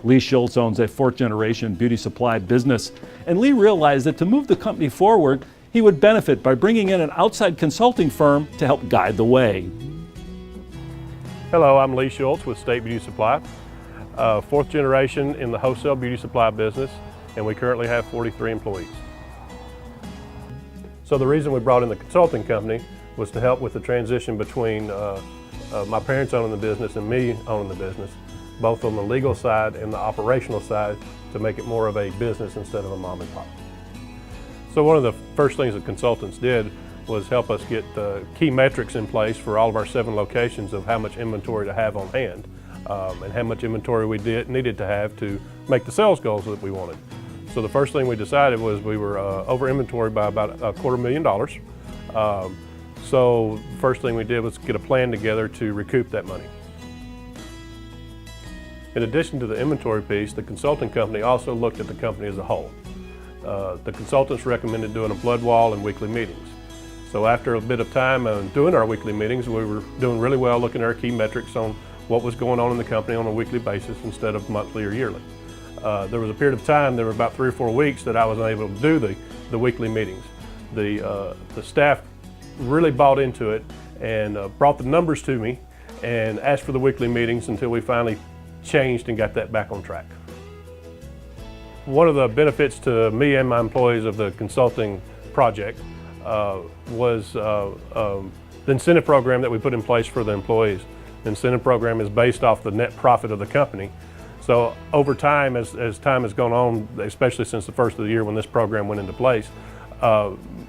Lee Schultz owns a fourth-generation beauty supply business, and Lee realized that to move the company forward, he would benefit by bringing in an outside consulting firm to help guide the way. Hello, I'm Lee Schultz with State Beauty Supply, fourth generation in the wholesale beauty supply business, and we currently have 43 employees. So the reason we brought in the consulting company was to help with the transition between my parents owning the business and me owning the business, both on the legal side and the operational side, to make it more of a business instead of a mom and pop. So one of the first things that consultants did was help us get key metrics in place for all of our 7 locations of how much inventory to have on hand and how much inventory we needed to have to make the sales goals that we wanted. So the first thing we decided was we were over inventory by about $250,000. So the first thing we did was get a plan together to recoup that money. In addition to the inventory piece, the consulting company also looked at the company as a whole. The consultants recommended doing a blood wall and weekly meetings. So after a bit of time doing our weekly meetings, we were doing really well looking at our key metrics on what was going on in the company on a weekly basis instead of monthly or yearly. There was a period of time, there were about 3 or 4 weeks that I was unable to do the weekly meetings. The staff really bought into it and brought the numbers to me and asked for the weekly meetings until we finally changed and got that back on track. One of the benefits to me and my employees of the consulting project was the incentive program that we put in place for the employees. The incentive program is based off the net profit of the company. So over time, as time has gone on, especially since the first of the year when this program went into place,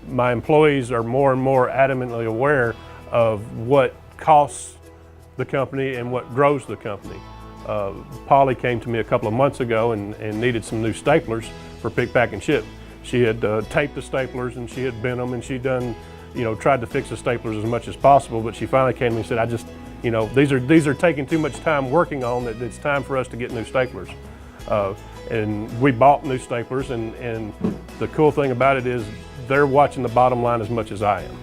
my employees are more and more adamantly aware of what costs the company and what grows the company. Polly came to me a couple of months ago and needed some new staplers for pick, pack, and ship. She had taped the staplers and she had bent them and she'd done, tried to fix the staplers as much as possible, but she finally came to me and said, these are taking too much time working on that. It's time for us to get new staplers. And we bought new staplers, and the cool thing about it is they're watching the bottom line as much as I am.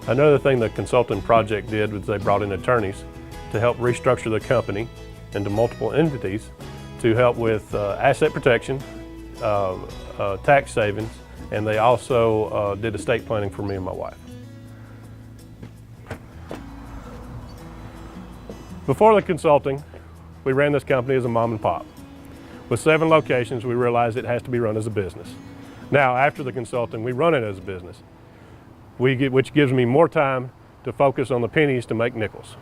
Another thing the consulting project did was they brought in attorneys to help restructure the company into multiple entities to help with asset protection, tax savings, and they also did estate planning for me and my wife. Before the consulting, we ran this company as a mom and pop. With 7 locations, we realized it has to be run as a business. Now, after the consulting, we run it as a business, which gives me more time to focus on the pennies to make nickels.